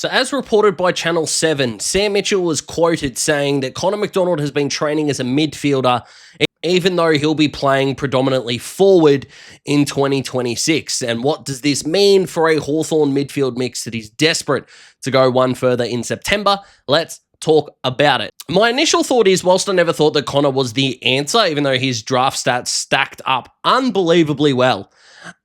So as reported by Channel 7, Sam Mitchell was quoted saying that Connor MacDonald has been training as a midfielder, even though he'll be playing predominantly forward in 2026. And what does this mean for a Hawthorn midfield mix that is desperate to go one further in September? Let's talk about it. My initial thought is, whilst I never thought that Connor was the answer, even though his draft stats stacked up unbelievably well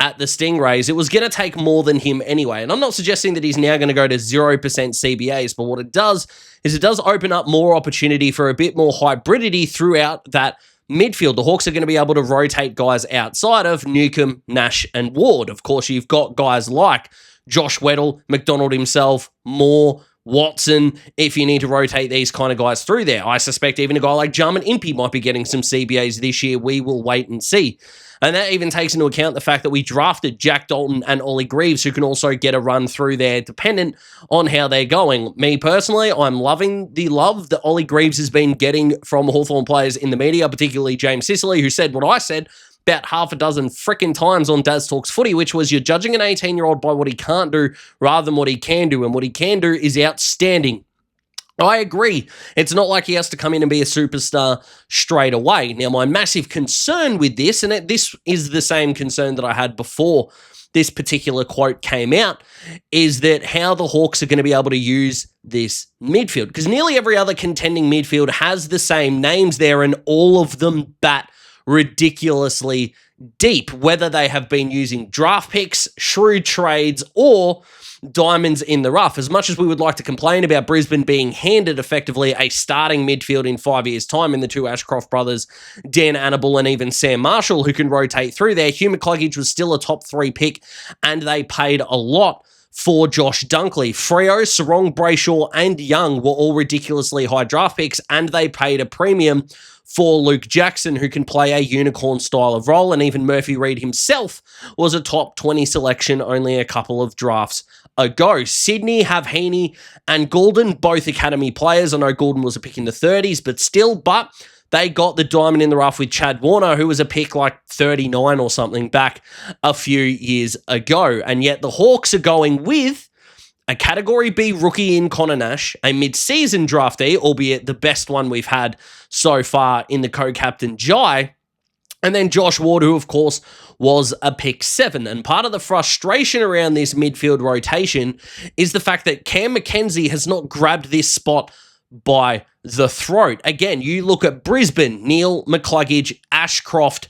at the Stingrays, it was going to take more than him anyway. And I'm not suggesting that he's now going to go to 0% CBAs, but what it does is it does open up more opportunity for a bit more hybridity throughout that midfield. The Hawks are going to be able to rotate guys outside of Newcomb, Nash, and Ward. Of course, you've got guys like Josh Weddle, McDonald himself, Moore, Watson, if you need to rotate these kind of guys through there. I suspect even a guy like Jarman Impey might be getting some CBAs this year. We will wait and see. And that even takes into account the fact that we drafted Jack Dalton and Ollie Greaves, who can also get a run through there dependent on how they're going. Me personally, I'm loving the love that Ollie Greaves has been getting from Hawthorn players in the media, particularly James Sicily, who said what I said about half a dozen frickin' times on Daz Talks Footy, which was you're judging an 18-year-old by what he can't do rather than what he can do, and what he can do is outstanding. I agree. It's not like he has to come in and be a superstar straight away. Now, my massive concern with this, and this is the same concern that I had before this particular quote came out, is that how the Hawks are going to be able to use this midfield. Because nearly every other contending midfield has the same names there, and all of them bat ridiculously deep, whether they have been using draft picks, shrewd trades, or diamonds in the rough. As much as we would like to complain about Brisbane being handed effectively a starting midfield in 5 years' time in the two Ashcroft brothers, Dan Annable and even Sam Marshall, who can rotate through there, Hugh McCluggage was still a top 3 pick, and they paid a lot for Josh Dunkley. Freo, Sarong, Brayshaw, and Young were all ridiculously high draft picks, and they paid a premium for Luke Jackson, who can play a unicorn style of role, and even Murphy Reid himself was a top 20 selection only a couple of drafts ago. Sydney have Heaney and Goulden, both academy players. I know Goulden was a pick in the 30s, but they got the diamond in the rough with Chad Warner, who was a pick like 39 or something back a few years ago. And yet the Hawks are going with a Category B rookie in Connor Nash, a mid-season draftee, albeit the best one we've had so far in the co-captain Jai, and then Josh Ward, who of course was a pick 7. And part of the frustration around this midfield rotation is the fact that Cam McKenzie has not grabbed this spot by the throat. Again, you look at Brisbane, Neil, McCluggage, Ashcroft,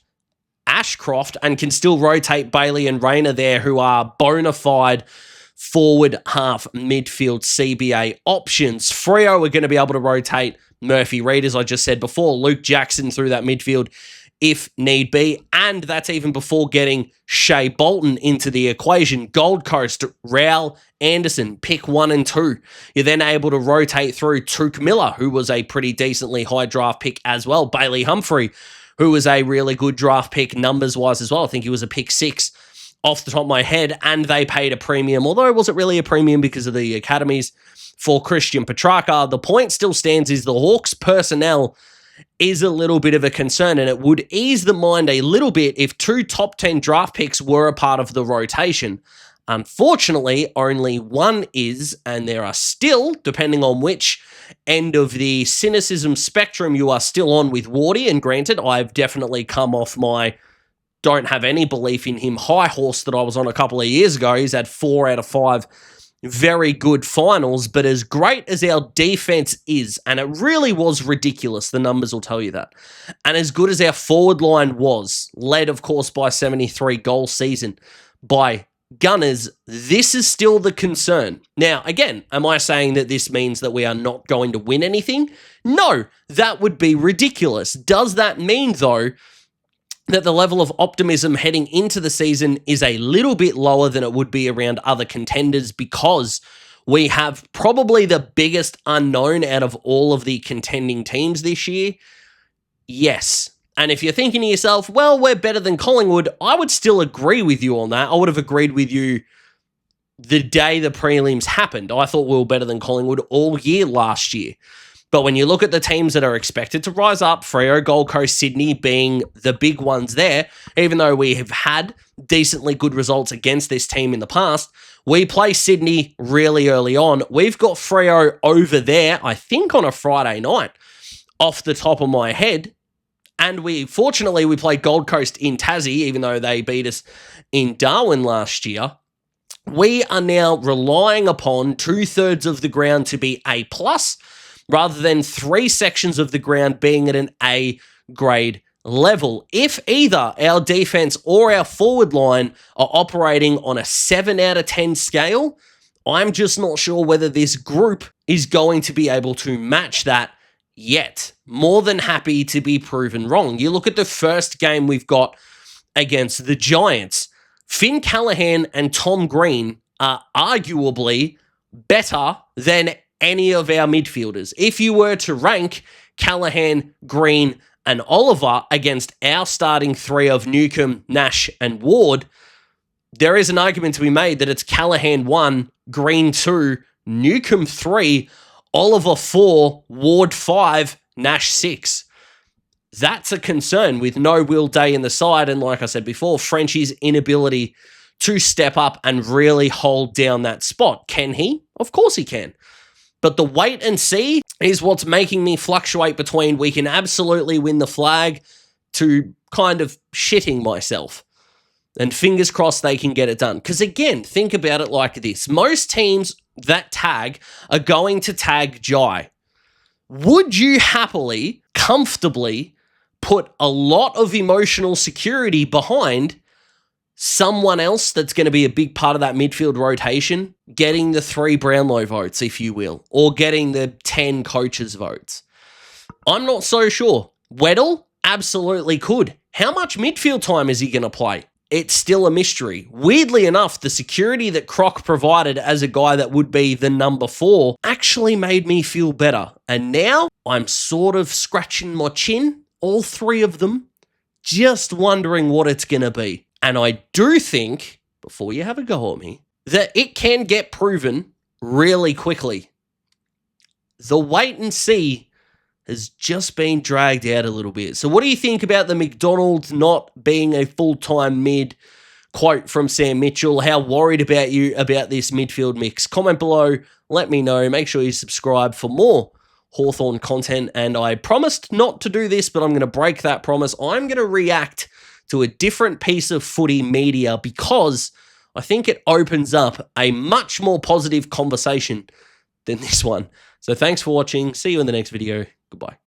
and can still rotate Bailey and Rayner there, who are bona fide forward half midfield CBA options. Freo are going to be able to rotate Murphy Reid, as I just said before, Luke Jackson through that midfield if need be, and that's even before getting Shea Bolton into the equation. Gold Coast, Raul Anderson, pick 1 and 2. You're then able to rotate through Touk Miller, who was a pretty decently high draft pick as well. Bailey Humphrey, who was a really good draft pick numbers-wise as well. I think he was a pick 6 off the top of my head, and they paid a premium, although it wasn't really a premium because of the academies, for Christian Petrarca. The point still stands is the Hawks personnel is a little bit of a concern, and it would ease the mind a little bit if 2 top 10 draft picks were a part of the rotation. Unfortunately, only one is, and there are still, depending on which end of the cynicism spectrum you are still on with Wardy, and granted, I've definitely come off my don't have any belief in him high horse that I was on a couple of years ago. He's had 4 out of 5 very good finals, but as great as our defense is, and it really was ridiculous, the numbers will tell you that, and as good as our forward line was, led of course by 73 goal season by Gunners, this is still the concern. Now, again, am I saying that this means that we are not going to win anything? No, that would be ridiculous. Does that mean, though, that the level of optimism heading into the season is a little bit lower than it would be around other contenders because we have probably the biggest unknown out of all of the contending teams this year? Yes. And if you're thinking to yourself, well, we're better than Collingwood, I would still agree with you on that. I would have agreed with you the day the prelims happened. I thought we were better than Collingwood all year last year. But when you look at the teams that are expected to rise up, Freo, Gold Coast, Sydney being the big ones there, even though we have had decently good results against this team in the past, we play Sydney really early on. We've got Freo over there, I think on a Friday night, off the top of my head. And fortunately, we played Gold Coast in Tassie, even though they beat us in Darwin last year. We are now relying upon 2/3 of the ground to be A+, rather than 3 sections of the ground being at an A grade level. If either our defense or our forward line are operating on a 7 out of 10 scale, I'm just not sure whether this group is going to be able to match that yet. More than happy to be proven wrong. You look at the first game we've got against the Giants. Finn Callaghan and Tom Green are arguably better than any of our midfielders. If you were to rank Callaghan, Green, and Oliver against our starting 3 of Newcomb, Nash, and Ward, there is an argument to be made that it's Callaghan 1, Green 2, Newcomb 3, Oliver 4, Ward 5, Nash 6. That's a concern with no Will Day in the side, and like I said before, Frenchie's inability to step up and really hold down that spot. Can he? Of course he can. But the wait and see is what's making me fluctuate between we can absolutely win the flag to kind of shitting myself. And fingers crossed they can get it done. Because again, think about it like this. Most teams that tag are going to tag Jai. Would you happily, comfortably put a lot of emotional security behind someone else that's going to be a big part of that midfield rotation, getting the 3 Brownlow votes, if you will, or getting the 10 coaches votes? I'm not so sure. Weddle absolutely could. How much midfield time is he going to play? It's still a mystery. Weirdly enough, the security that Croc provided as a guy that would be the number 4 actually made me feel better. And now I'm sort of scratching my chin, all 3 of them, just wondering what it's going to be. And I do think, before you have a go at me, that it can get proven really quickly. The wait and see has just been dragged out a little bit. So what do you think about the McDonald not being a full-time mid? Quote from Sam Mitchell. How worried about you about this midfield mix? Comment below. Let me know. Make sure you subscribe for more Hawthorn content. And I promised not to do this, but I'm going to break that promise. I'm going to react to a different piece of footy media because I think it opens up a much more positive conversation than this one. So thanks for watching. See you in the next video. Goodbye.